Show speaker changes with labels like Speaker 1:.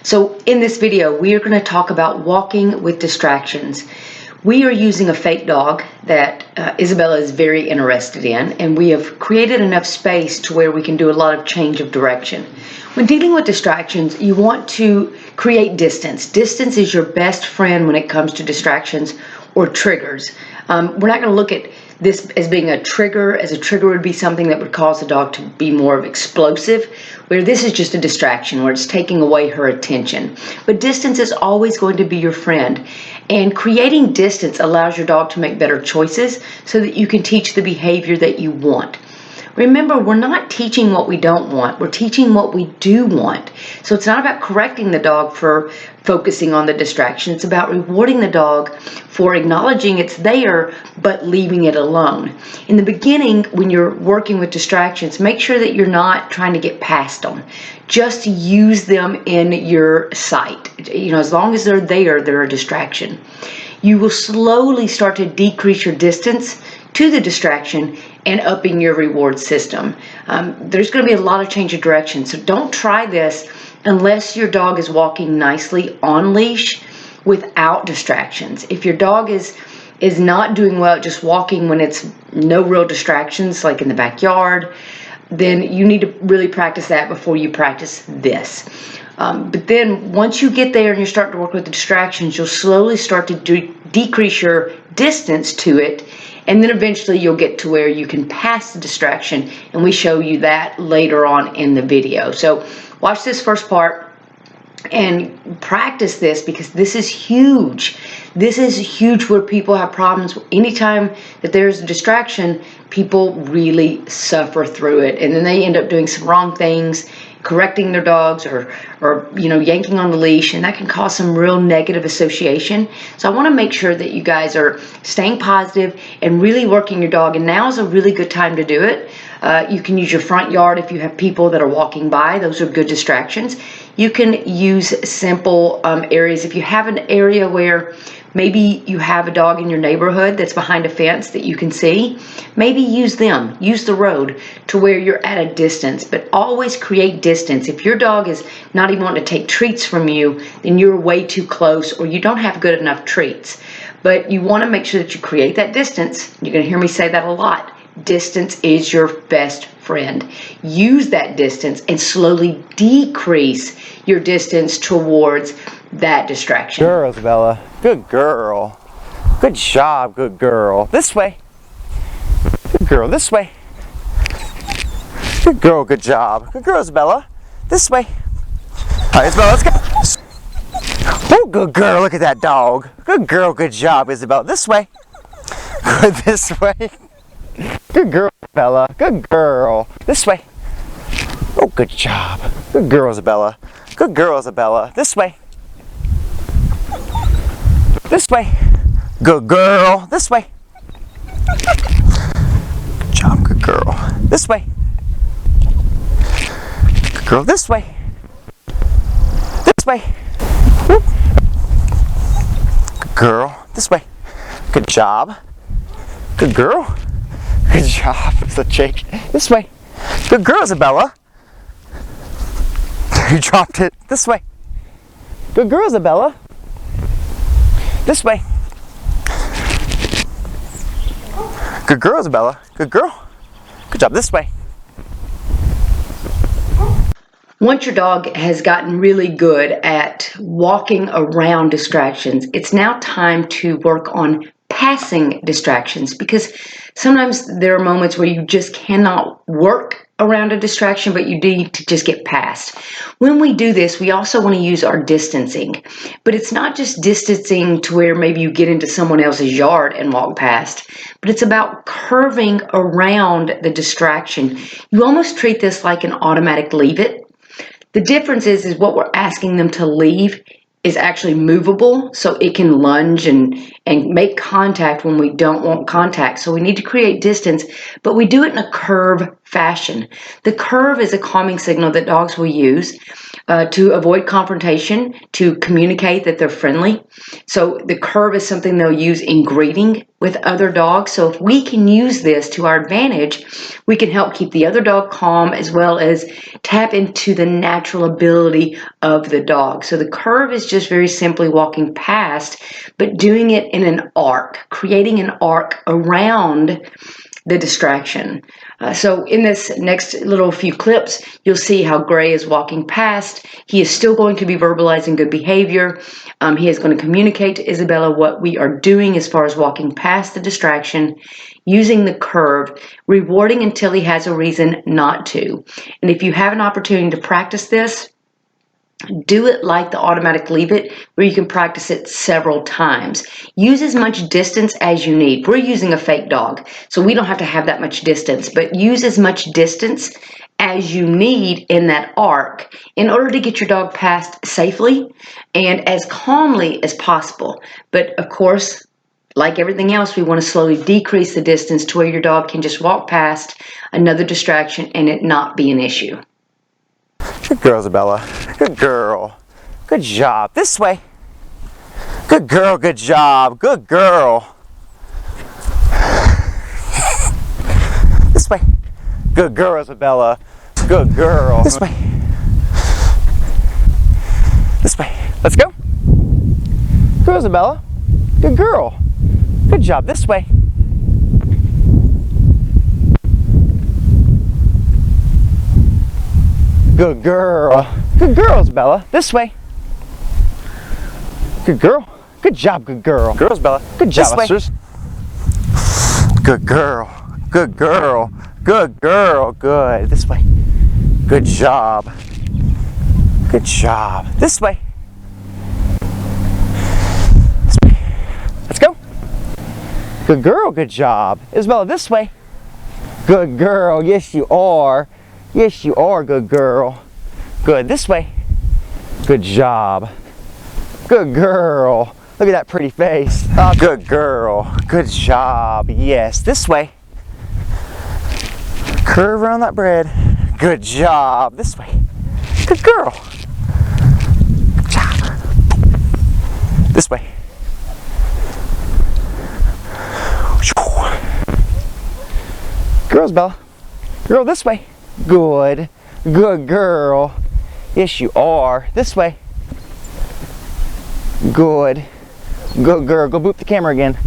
Speaker 1: So in this video, we are going to talk about walking with distractions. We are using a fake dog that Isabella is very interested in, and we have created enough space to where we can do a lot of change of direction. When dealing with distractions, you want to create distance. Distance is your best friend when it comes to distractions or triggers. We're not going to look at this as being a trigger, as a trigger would be something that would cause the dog to be more explosive, where this is just a distraction, where it's taking away her attention. But distance is always going to be your friend. And creating distance allows your dog to make better choices so that you can teach the behavior that you want. Remember, we're not teaching what we don't want. We're teaching what we do want. So it's not about correcting the dog for focusing on the distraction. It's about rewarding the dog for acknowledging it's there, but leaving it alone. In the beginning, when you're working with distractions, make sure that you're not trying to get past them. Just use them in your sight. As long as they're there, they're a distraction. You will slowly start to decrease your distance to the distraction and upping your reward system. There's going to be a lot of change of direction, so don't try this unless your dog is walking nicely on leash without distractions. If your dog is not doing well just walking when it's no real distractions, like in the backyard, then you need to really practice that before you practice this. But then once you get there and you start to work with the distractions, you'll slowly start to decrease your distance to it, and then eventually you'll get to where you can pass the distraction, and we show you that later on in the video. So watch this first part and practice this, because this is huge. This is huge where people have problems. Anytime that there's a distraction, people really suffer through it, and then they end up doing some wrong things, correcting their dogs or yanking on the leash, and that can cause some real negative association. So I want to make sure that you guys are staying positive and really working your dog, and now is a really good time to do it. You can use your front yard if you have people that are walking by. Those are good distractions. You can use simple areas. If you have an area where maybe you have a dog in your neighborhood that's behind a fence that you can see, maybe use them. Use the road to where you're at a distance, but always create distance. If your dog is not even wanting to take treats from you, then you're way too close, or you don't have good enough treats. But you want to make sure that you create that distance. You're going to hear me say that a lot. Distance is your best friend. Use that distance and slowly decrease your distance towards that distraction.
Speaker 2: Girl, Isabella. Good girl. Good job, good girl. This way. Good girl, this way. Good girl, good job. Good girl, Isabella. This way. All right, Isabella, let's go. Oh, good girl. Look at that dog. Good girl, good job, Isabella. This way. Good, this way. Good girl, Isabella. Good girl. This way. Oh, good job. Good girl, Isabella. Good girl, Isabella. This way. This way. Good girl. This way. Good job, good girl. This way. Good girl, this way. This way. Whoop. Good girl. This way. Good job. Good girl. Good job. It's a shake. This way. Good girl, Isabella. You dropped it. This way. Good girl, Isabella. This way. Good girl, Isabella. Good girl. Good job. This way.
Speaker 1: Once your dog has gotten really good at walking around distractions, it's now time to work on passing distractions, because sometimes there are moments where you just cannot work around a distraction, but you need to just get past. When we do this, we also want to use our distancing, but it's not just distancing to where maybe you get into someone else's yard and walk past, but it's about curving around the distraction. You almost treat this like an automatic leave it. The difference is what we're asking them to leave is actually movable, so it can lunge and make contact when we don't want contact. So we need to create distance, but we do it in a curve fashion. The curve is a calming signal that dogs will use to avoid confrontation, to communicate that they're friendly. So the curve is something they'll use in greeting with other dogs. So if we can use this to our advantage, we can help keep the other dog calm as well as tap into the natural ability of the dog. So the curve is just very simply walking past, but doing it in an arc, creating an arc around the distraction. So in this next little few clips, you'll see how Gray is walking past. He is still going to be verbalizing good behavior. He is going to communicate to Isabella what we are doing as far as walking past the distraction, using the curve, rewarding until he has a reason not to. And if you have an opportunity to practice this, do it like the automatic leave it, where you can practice it several times. Use as much distance as you need. We're using a fake dog, so we don't have to have that much distance, but use as much distance as you need in that arc in order to get your dog past safely and as calmly as possible. But of course, like everything else, we want to slowly decrease the distance to where your dog can just walk past another distraction and it not be an issue.
Speaker 2: Good girl, Isabella. Good girl. Good job. This way. Good girl, good job. Good girl. This way. Good girl, Isabella. Good girl. This way. This way. Let's go. Good, Isabella. Good girl. Good job. This way. Good girl. Good girls, Bella. This way. Good girl. Good job, good girl. Girls, Bella. Good job, sisters. Good girl. Good girl. Good girl. Good. This way. Good job. Good job. This way. This way. Let's go. Good girl. Good job. Isabella, this way. Good girl. Yes, you are. Yes, you are, good girl. Good, this way. Good job. Good girl. Look at that pretty face. Oh, good girl. Good job. Yes, this way. Curve around that bread. Good job. This way. Good girl. Good job. This way. Girls, Bella. Girl, this way. Good. Good girl. Yes, you are. This way. Good. Good girl. Go boop the camera again.